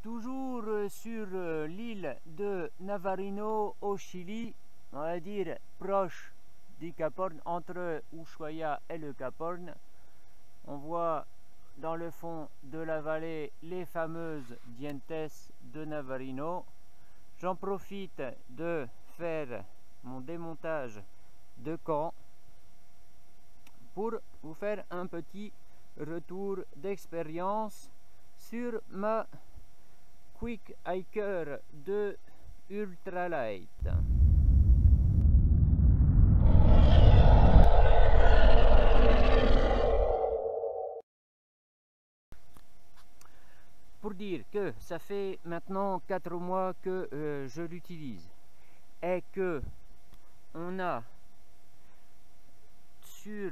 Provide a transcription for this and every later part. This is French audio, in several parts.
toujours sur l'île de Navarino au Chili, on va dire proche du Cap Horn, entre Ushuaia et le Cap Horn. On voit dans le fond de la vallée les fameuses Dientes de Navarino. J'en profite de faire mon démontage de camp pour vous faire un petit retour d'expérience sur ma Quick Hiker de Ultralight. Pour dire que ça fait maintenant 4 mois que je l'utilise et que on a sur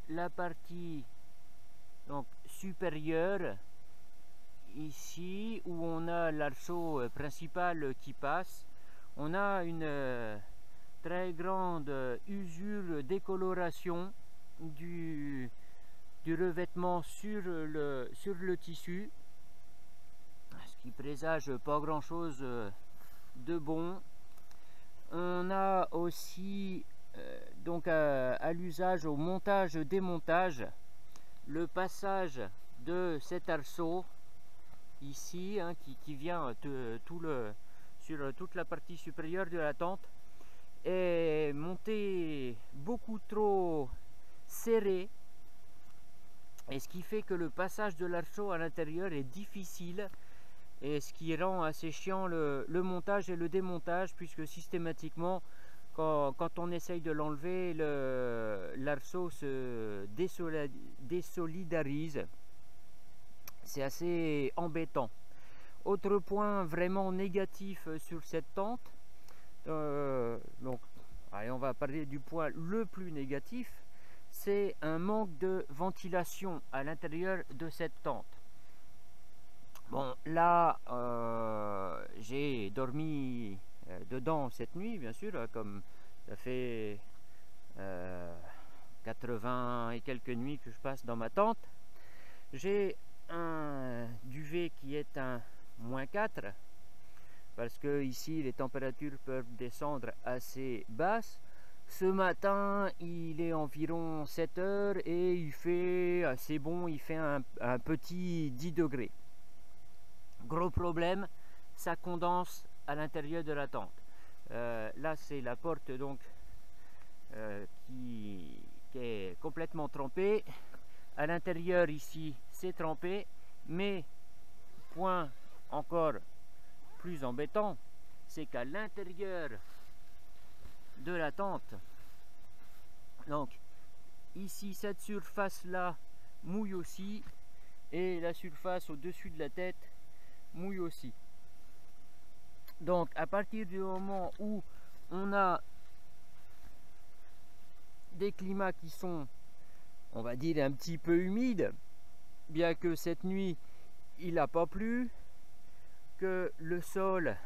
la partie donc supérieure ici où on a l'arceau principal qui passe, on a une très grande usure décoloration du revêtement sur le tissu, ce qui présage pas grand chose de bon. On a aussi donc à l'usage au montage démontage le passage de cet arceau ici qui vient sur toute la partie supérieure de la tente est monté beaucoup trop serré, et ce qui fait que le passage de l'arceau à l'intérieur est difficile, et ce qui rend assez chiant le montage et le démontage, puisque systématiquement quand on essaye de l'enlever, l'arceau se désolidarise. C'est assez embêtant. Autre point vraiment négatif sur cette tente, donc allez, on va parler du point le plus négatif, c'est un manque de ventilation à l'intérieur de cette tente. Bon, là j'ai dormi dedans cette nuit, bien sûr, comme ça fait 80 et quelques nuits que je passe dans ma tente. J'ai un duvet qui est un -4, parce que ici les températures peuvent descendre assez basses. Ce matin il est environ 7 heures et il fait assez bon, il fait un petit 10 degrés. Gros problème, ça condense à l'intérieur de la tente. Là c'est la porte donc qui est complètement trempée. À l'intérieur ici c'est trempé, mais point encore plus embêtant, c'est qu'à l'intérieur de la tente, donc ici cette surface là mouille aussi, et la surface au dessus de la tête mouille aussi. Donc à partir du moment où on a des climats qui sont, on va dire, un petit peu humides, bien que cette nuit il n'a pas plu, que le sol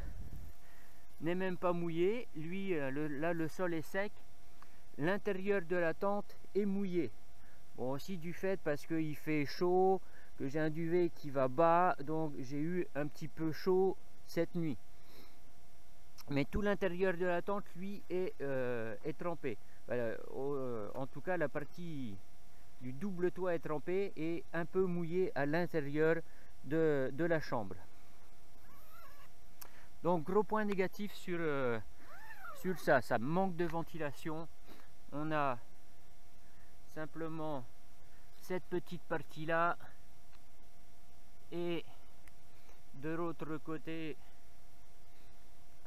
n'est même pas mouillé, lui là le sol est sec, l'intérieur de la tente est mouillé. Bon, aussi du fait parce qu'il fait chaud, que j'ai un duvet qui va bas, donc j'ai eu un petit peu chaud cette nuit. Mais tout l'intérieur de la tente, lui, est trempé. Voilà, en tout cas, la partie du double toit est trempée et un peu mouillé à l'intérieur de la chambre. Donc gros point négatif sur ça manque de ventilation. On a simplement cette petite partie là, et de l'autre côté,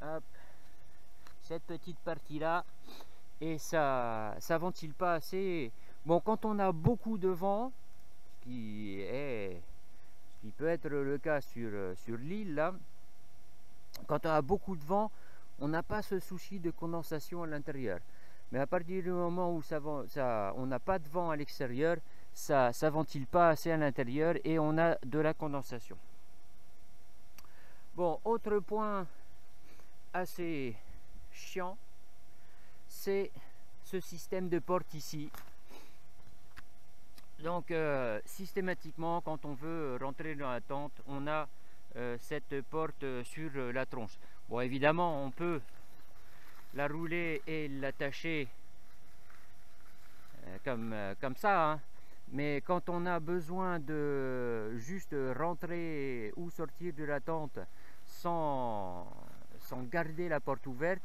hop, cette petite partie là, et ça ventile pas assez. Bon, quand on a beaucoup de vent, ce qui peut être le cas sur l'île là, quand on a beaucoup de vent, on n'a pas ce souci de condensation à l'intérieur. Mais à partir du moment où on n'a pas de vent à l'extérieur, ça ventile pas assez à l'intérieur et on a de la condensation. Bon, autre point assez chiant, c'est ce système de porte ici. Donc systématiquement, quand on veut rentrer dans la tente, on a cette porte sur la tronche. Bon, évidemment, on peut la rouler et l'attacher comme ça, hein. Mais quand on a besoin de juste rentrer ou sortir de la tente sans garder la porte ouverte,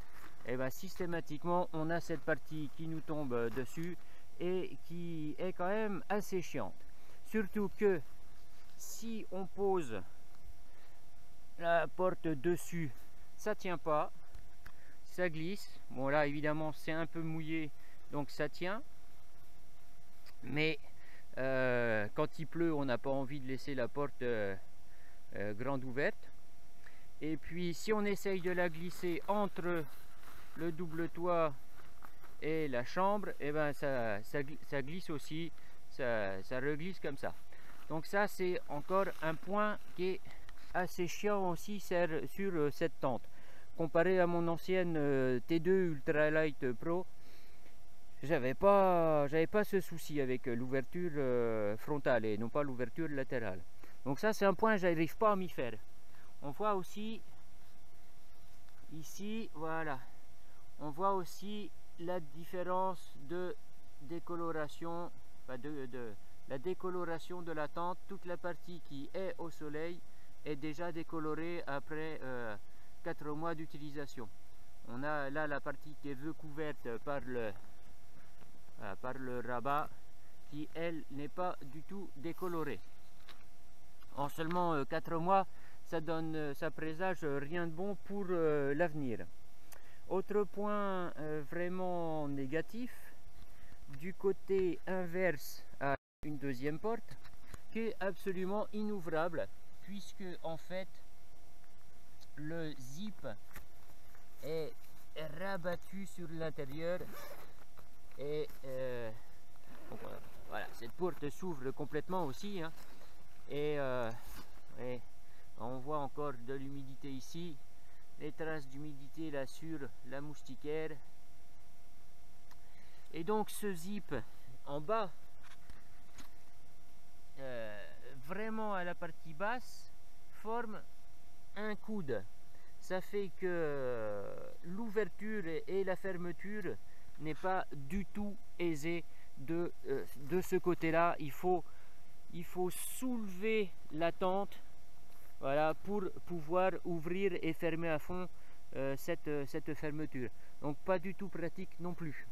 et bien systématiquement on a cette partie qui nous tombe dessus et qui est quand même assez chiante. Surtout que si on pose la porte dessus, ça tient pas, ça glisse. Bon, là évidemment c'est un peu mouillé, donc ça tient, mais quand il pleut, on n'a pas envie de laisser la porte grande ouverte. Et puis si on essaye de la glisser entre le double toit et la chambre, et ben ça glisse aussi, ça reglisse comme ça. Donc ça, c'est encore un point qui est assez chiant aussi sur cette tente. Comparé à mon ancienne T2 Ultralight Pro, j'avais pas ce souci avec l'ouverture frontale et non pas l'ouverture latérale. Donc ça, c'est un point, j'arrive pas à m'y faire. On voit aussi ici, voilà, on voit aussi la différence de décoloration, la décoloration de la tente. Toute la partie qui est au soleil est déjà décolorée après 4 mois d'utilisation. On a là la partie qui est couverte par le rabat, qui elle n'est pas du tout décolorée. En seulement 4 mois, ça présage rien de bon pour l'avenir. Autre point vraiment négatif, du côté inverse à une deuxième porte qui est absolument inouvrable, puisque en fait le zip est rabattu sur l'intérieur et voilà, cette porte s'ouvre complètement aussi, hein, et on voit encore de l'humidité ici, les traces d'humidité là sur la moustiquaire. Et donc ce zip en bas, vraiment à la partie basse, forme un coude. Ça fait que l'ouverture et la fermeture n'est pas du tout aisée de ce côté-là. Il faut soulever la tente, voilà, pour pouvoir ouvrir et fermer à fond cette fermeture. Donc pas du tout pratique non plus.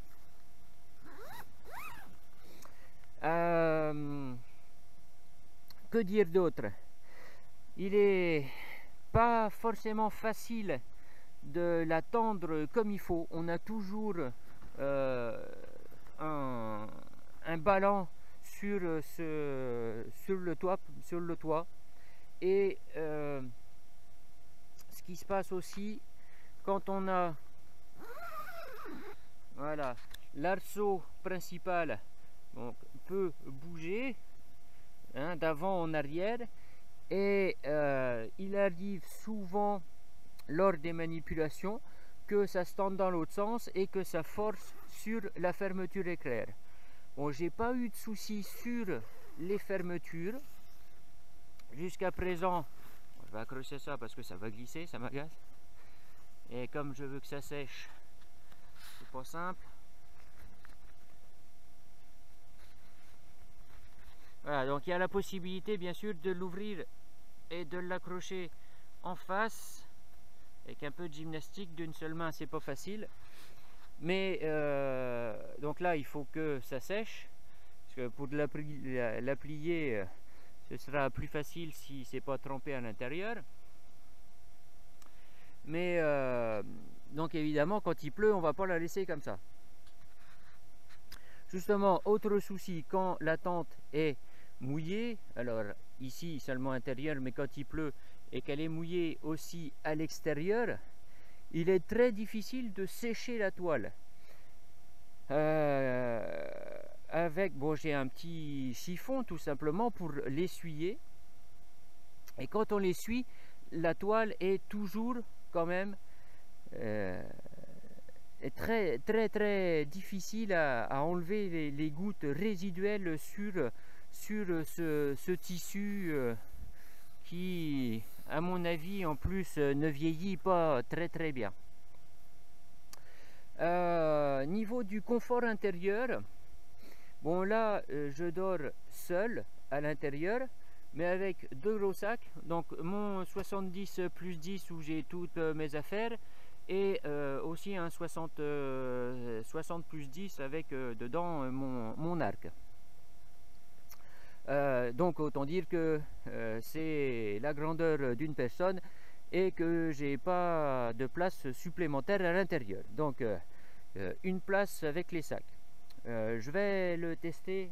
Que dire d'autre? Il est pas forcément facile de la tendre comme il faut. On a toujours un ballon sur le toit. Et ce qui se passe aussi quand on a, voilà, l'arceau principal, donc peut bouger, hein, d'avant en arrière, et il arrive souvent lors des manipulations que ça se tende dans l'autre sens et que ça force sur la fermeture éclair. Bon, j'ai pas eu de soucis sur les fermetures jusqu'à présent. Je vais accrocher ça parce que ça va glisser, ça m'agace, et comme je veux que ça sèche, c'est pas simple. Voilà, donc il y a la possibilité bien sûr de l'ouvrir et de l'accrocher en face. Avec un peu de gymnastique d'une seule main, c'est pas facile. Mais donc là, il faut que ça sèche. Parce que pour la plier, ce sera plus facile si c'est pas trempé à l'intérieur. Mais donc évidemment, quand il pleut, on va pas la laisser comme ça. Justement, autre souci, quand la tente est mouillée, alors ici seulement intérieur, mais quand il pleut et qu'elle est mouillée aussi à l'extérieur, il est très difficile de sécher la toile. Bon, j'ai un petit siphon tout simplement pour l'essuyer, et quand on l'essuie, la toile est toujours quand même est très difficile à enlever les gouttes résiduelles sur ce tissu qui à mon avis, en plus, ne vieillit pas très bien. Niveau du confort intérieur, bon là, je dors seul à l'intérieur, mais avec 2 gros sacs, donc mon 70 plus 10 où j'ai toutes mes affaires, et aussi un 60 plus 10 avec dedans mon arc. Donc autant dire que c'est la grandeur d'une personne et que j'ai pas de place supplémentaire à l'intérieur. Donc une place avec les sacs. Je vais le tester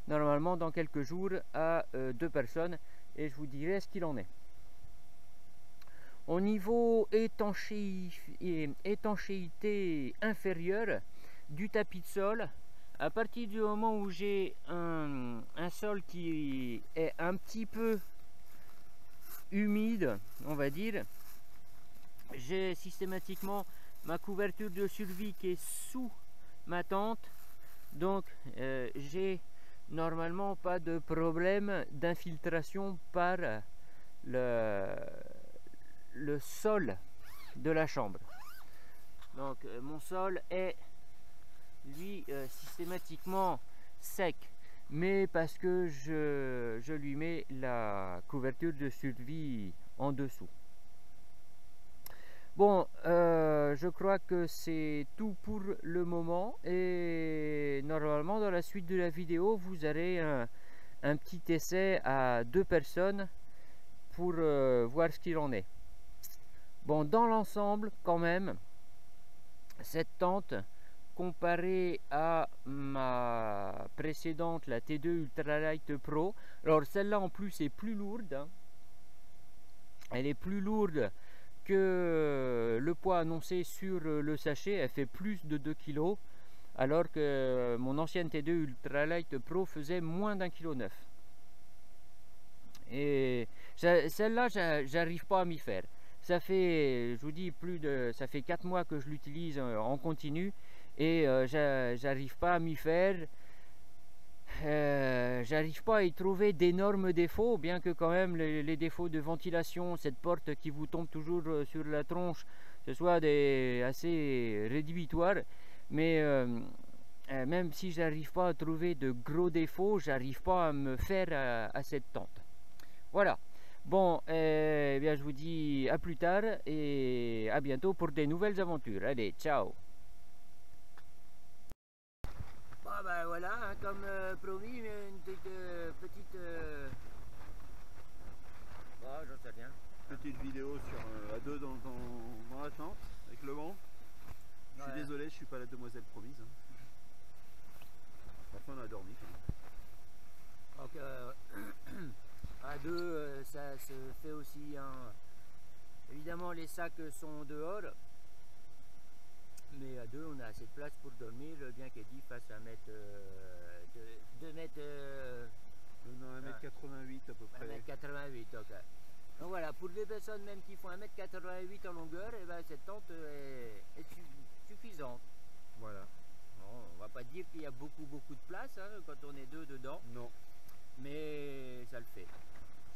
normalement dans quelques jours à 2 personnes et je vous dirai ce qu'il en est. Au niveau étanchéité inférieure du tapis de sol, à partir du moment où j'ai un sol qui est un petit peu humide, on va dire, j'ai systématiquement ma couverture de survie qui est sous ma tente, donc j'ai normalement pas de problème d'infiltration par le sol de la chambre. Donc mon sol est lui systématiquement sec, mais parce que je lui mets la couverture de survie en dessous. Bon, je crois que c'est tout pour le moment et normalement dans la suite de la vidéo vous aurez un petit essai à 2 personnes pour voir ce qu'il en est. Bon, dans l'ensemble quand même, cette tente comparée à ma précédente, la T2 Ultralight Pro, alors celle-là en plus est plus lourde, hein. Elle est plus lourde que le poids annoncé sur le sachet, elle fait plus de 2 kg, alors que mon ancienne T2 Ultralight Pro faisait moins d'1,9 kg. Et celle-là, j'arrive pas à m'y faire. Ça fait, je vous dis, ça fait 4 mois que je l'utilise en continu et j'arrive pas à m'y faire. J'arrive pas à y trouver d'énormes défauts, bien que quand même les défauts de ventilation, cette porte qui vous tombe toujours sur la tronche, ce soit assez rédhibitoires, mais même si j'arrive pas à trouver de gros défauts, j'arrive pas à me faire à cette tente. Voilà. Bon, eh bien je vous dis à plus tard et à bientôt pour des nouvelles aventures. Allez, ciao. Bon ben voilà, hein, comme promis, une petite... Oh, j'en sais rien. Petite vidéo sur à 2 dans la tente, avec le vent. Je suis désolé, je suis pas la demoiselle promise. Hein. Enfin, on a dormi quand même. Donc, à 2, ça se fait aussi évidemment les sacs sont dehors, mais à 2 on a assez de place pour dormir, bien qu'Eddie fasse 1 mètre 2 mètres 1m88 à peu près. 1m88, ok. Donc voilà, pour les personnes même qui font 1m88 en longueur, et ben cette tente est suffisante. Voilà. Bon, on va pas dire qu'il y a beaucoup de place hein, quand on est 2 dedans. Non. Mais ça le fait.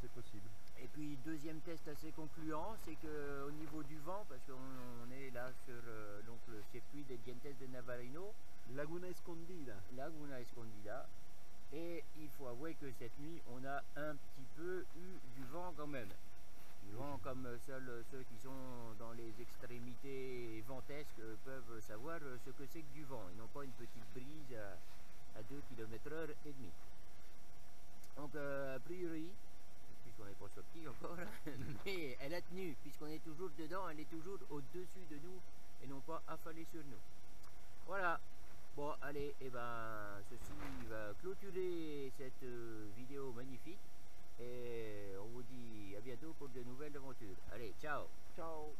C'est possible. Et puis deuxième test assez concluant, c'est que au niveau du vent, parce qu'on est là sur donc le circuit des Dientes de Navarino, Laguna Escondida. Laguna Escondida, et il faut avouer que cette nuit on a un petit peu eu du vent quand même. Du vent comme seuls ceux qui sont dans les extrémités ventesques peuvent savoir ce que c'est que du vent, et non pas une petite brise à 2 km/h et demi. Donc a priori, puisqu'on n'est pas sorti encore, mais elle a tenu, puisqu'on est toujours dedans, elle est toujours au-dessus de nous et non pas affalée sur nous. Voilà, bon allez, et ben ceci va clôturer cette vidéo magnifique et on vous dit à bientôt pour de nouvelles aventures. Allez, ciao. Ciao.